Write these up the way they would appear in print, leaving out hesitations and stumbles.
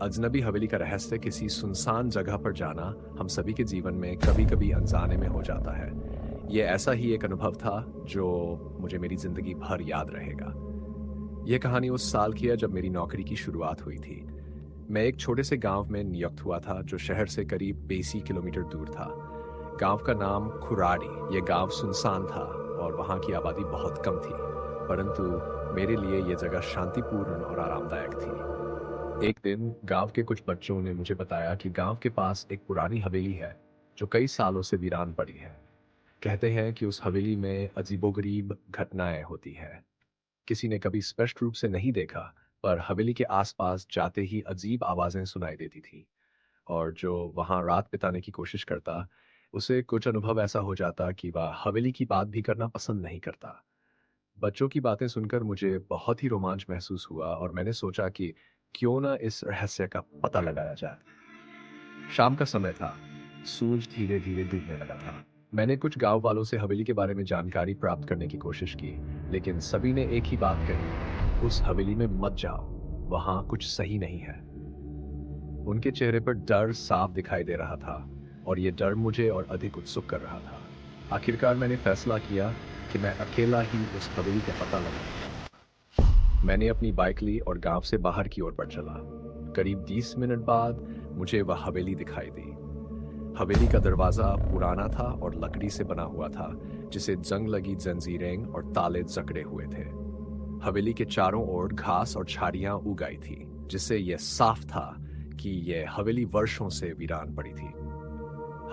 अजनबी हवेली का रहस्य किसी सुनसान जगह पर जाना हम सभी के जीवन में कभी-कभी अनजाने में हो जाता है। ये ऐसा ही एक अनुभव था जो मुझे मेरी जिंदगी भर याद रहेगा। यह कहानी उस साल की है जब मेरी नौकरी की शुरुआत हुई थी। मैं एक छोटे से गांव में नियुक्त हुआ था जो शहर से करीब 80 किलोमीटर दूर था। गांव का नाम खुराड़ी। यह गांव सुनसान था और वहां की आबादी बहुत कम थी, परंतु मेरे लिए यह जगह शांतिपूर्ण और आरामदायक थी। एक दिन गांव के कुछ बच्चों ने मुझे बताया कि गांव के पास एक पुरानी हवेली है जो कई सालों से वीरान पड़ी है। कहते हैं कि उस हवेली में अजीबोगरीब घटनाएं होती है। किसी ने कभी स्पष्ट रूप से नहीं देखा, पर हवेली के आसपास जाते ही अजीब आवाजें सुनाई देती थी। और जो वहां रात बिताने की कोशिश करता, उसे कुछ अनुभव ऐसा हो जाता कि वह हवेली की बात भी करना पसंद नहीं करता। बच्चों की बातें सुनकर मुझे बहुत ही रोमांच महसूस हुआ और मैंने सोचा कि क्यों ना इस रहस्य का पता लगाया जाए। शाम का समय था। सूरज धीरे धीरे डूबने लगा था। मैंने कुछ गांव वालों से हवेली के बारे में जानकारी प्राप्त करने की कोशिश की, लेकिन सभी ने एक ही बात कही, उस हवेली में मत जाओ, वहां कुछ सही नहीं है। उनके चेहरे पर डर साफ दिखाई दे रहा था और ये डर मुझे और अधिक उत्सुक कर रहा था। आखिरकार मैंने फैसला किया कि मैं अकेला ही उस हवेली का पता लगाऊंगा। मैंने अपनी बाइक ली और गांव से बाहर की ओर बढ़ चला। करीब 20 मिनट बाद मुझे वह हवेली दिखाई दी। हवेली का दरवाजा पुराना था और लकड़ी से बना हुआ था, जिसे जंग लगी जंजीरें और ताले जकड़े हुए थे। हवेली के चारों ओर घास और झाड़ियां उग आई थी, जिससे यह साफ था कि यह हवेली वर्षों से वीरान पड़ी थी।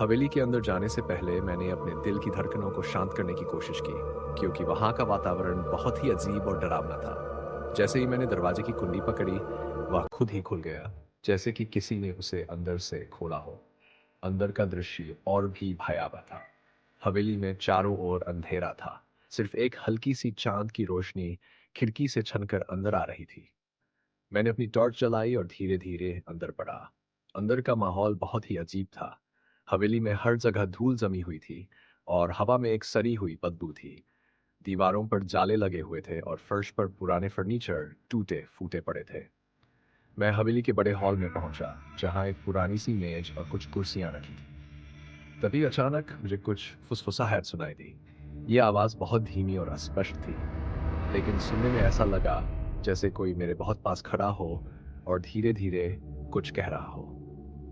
हवेली के अंदर जाने से पहले मैंने अपने दिल की धड़कनों को शांत करने की कोशिश की, क्योंकि वहां का वातावरण बहुत ही अजीब और डरावना था। जैसे ही मैंने दरवाजे की कुंडी पकड़ी, वह खुद ही खुल गया, जैसे कि किसी ने उसे अंदर से खोला हो। अंदर का दृश्य और भी भयावह था। हवेली में चारों ओर अंधेरा था। सिर्फ एक हल्की सी चांद की रोशनी खिड़की से छनकर अंदर आ रही थी। मैंने अपनी टॉर्च जलाई और धीरे धीरे अंदर बढ़ा। अंदर का माहौल बहुत ही अजीब था। हवेली में हर जगह धूल जमी हुई थी और हवा में एक सड़ी हुई बदबू थी। दीवारों पर जाले लगे हुए थे और फर्श पर पुराने फर्नीचर टूटे फूटे पड़े थे। मैं हवेली के बड़े हॉल में पहुंचा, जहां एक पुरानी सी मेज और कुछ कुर्सियां रखी थी। तभी अचानक मुझे कुछ फुसफुसाहट सुनाई दी। ये आवाज बहुत धीमी और अस्पष्ट थी, लेकिन सुनने में ऐसा लगा जैसे कोई मेरे बहुत पास खड़ा हो और धीरे धीरे कुछ कह रहा हो।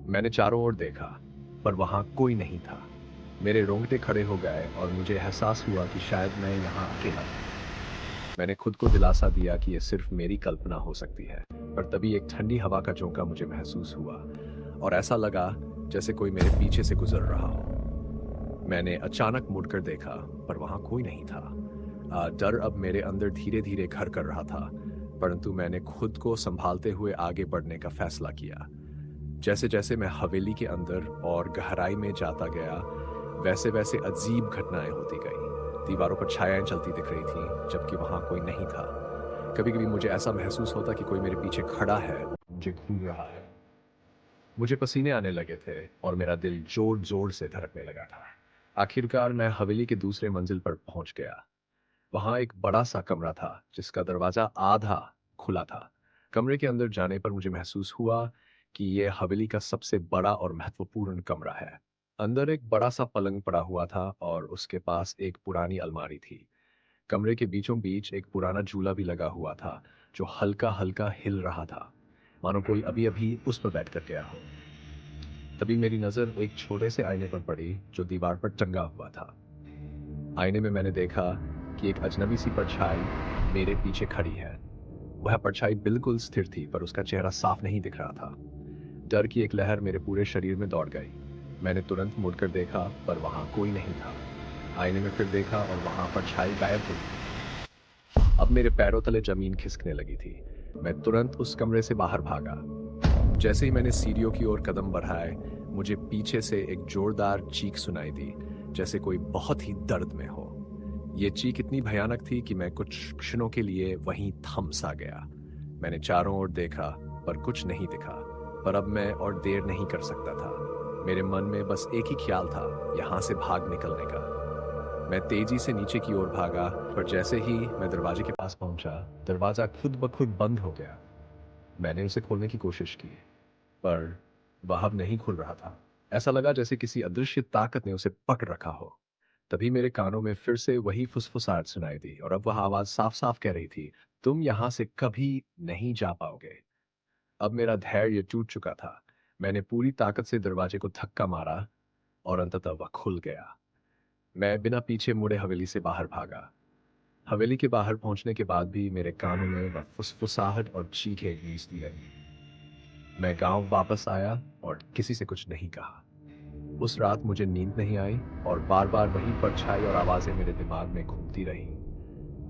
मैंने चारों ओर देखा, पर वहां कोई नहीं था। मेरे रोंगटे खड़े हो गए और मुझे एहसास हुआ कि शायद मैं यहाँ अकेला था। मैंने खुद को दिलासा दिया कि यह सिर्फ मेरी कल्पना हो सकती है, पर तभी एक ठंडी हवा का झोंका मुझे महसूस हुआ और ऐसा लगा जैसे कोई मेरे पीछे से गुजर रहा हो। मैंने अचानक मुड़कर देखा, पर वहां कोई नहीं था। डर अब मेरे अंदर धीरे धीरे घर कर रहा था, परंतु मैंने खुद को संभालते हुए आगे बढ़ने का फैसला किया। जैसे जैसे मैं हवेली के अंदर और गहराई में जाता गया, वैसे वैसे अजीब घटनाएं होती गई। दीवारों पर छायाएं चलती दिख रही थीं, जबकि वहां कोई नहीं था। कभी कभी मुझे ऐसा महसूस होता कि कोई मेरे पीछे खड़ा है, मुझे घूर रहा है। मुझे पसीने आने लगे थे और मेरा दिल जोर जोर से धड़कने लगा था। आखिरकार मैं हवेली के दूसरे मंजिल पर पहुंच गया। वहां एक बड़ा सा कमरा था, जिसका दरवाजा आधा खुला था। कमरे के अंदर जाने पर मुझे महसूस हुआ कि यह हवेली का सबसे बड़ा और महत्वपूर्ण कमरा है। अंदर एक बड़ा सा पलंग पड़ा हुआ था और उसके पास एक पुरानी अलमारी थी। कमरे के बीचों बीच एक पुराना झूला भी लगा हुआ था, जो हल्का हल्का हिल रहा था, मानो कोई अभी अभी उस पर बैठ कर गया हो। तभी मेरी नजर एक छोटे से आईने पर पड़ी, जो दीवार पर टंगा हुआ था। आईने में मैंने देखा कि एक अजनबी सी परछाई मेरे पीछे खड़ी है। वह परछाई बिल्कुल स्थिर थी, पर उसका चेहरा साफ नहीं दिख रहा था। डर की एक लहर मेरे पूरे शरीर में दौड़ गई। मैंने तुरंत मुड़कर देखा, पर वहां कोई नहीं था। आईने में फिर देखा और वहां परछाई गायब हो गई। अब मेरे पैरों तले जमीन खिसकने लगी थी। मैं तुरंत उस कमरे से बाहर भागा। जैसे ही मैंने सीढ़ियों की ओर कदम बढ़ाए, मुझे पीछे से एक जोरदार चीख सुनाई दी, जैसे कोई बहुत ही दर्द में हो। ये चीख इतनी भयानक थी कि मैं कुछ क्षणों के लिए वहीं थम सा गया। मैंने चारों ओर देखा, पर कुछ नहीं दिखा। पर अब मैं और देर नहीं कर सकता था। मेरे मन में बस एक ही ख्याल था, यहां से भाग निकलने का। मैं तेजी से नीचे की ओर भागा, पर जैसे ही मैं दरवाजे के पास पहुंचा, दरवाजा खुद ब खुद बंद हो गया। मैंने उसे खोलने की कोशिश की, पर वह अब नहीं खुल रहा था। ऐसा लगा जैसे किसी अदृश्य ताकत ने उसे पकड़ रखा हो। तभी मेरे कानों में फिर से वही फुसफुसाहट सुनाई दी और अब वह आवाज साफ-साफ कह रही थी, "तुम यहाँ से कभी नहीं जा पाओगे।" अब मेरा धैर्य टूट चुका था। मैंने पूरी ताकत से दरवाजे को धक्का मारा और अंततः वह खुल गया। मैं बिना पीछे मुड़े हवेली से बाहर भागा। हवेली के बाहर पहुंचने के बाद भी मेरे कानों में वह फुसफुसाहट और चीखें गूंजती रही। मैं गांव वापस आया और किसी से कुछ नहीं कहा। उस रात मुझे नींद नहीं आई और बार-बार वही परछाई और आवाजें मेरे दिमाग में घूमती रहीं।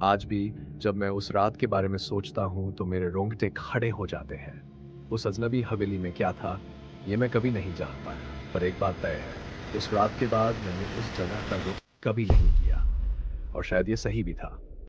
आज भी जब मैं उस रात के बारे में सोचता हूँ तो मेरे रोंगटे खड़े हो जाते हैं। उस अजनबी हवेली में क्या था, ये मैं कभी नहीं जान पाया। पर एक बात तय है, उस रात के बाद मैंने उस जगह का रुख कभी नहीं किया और शायद ये सही भी था।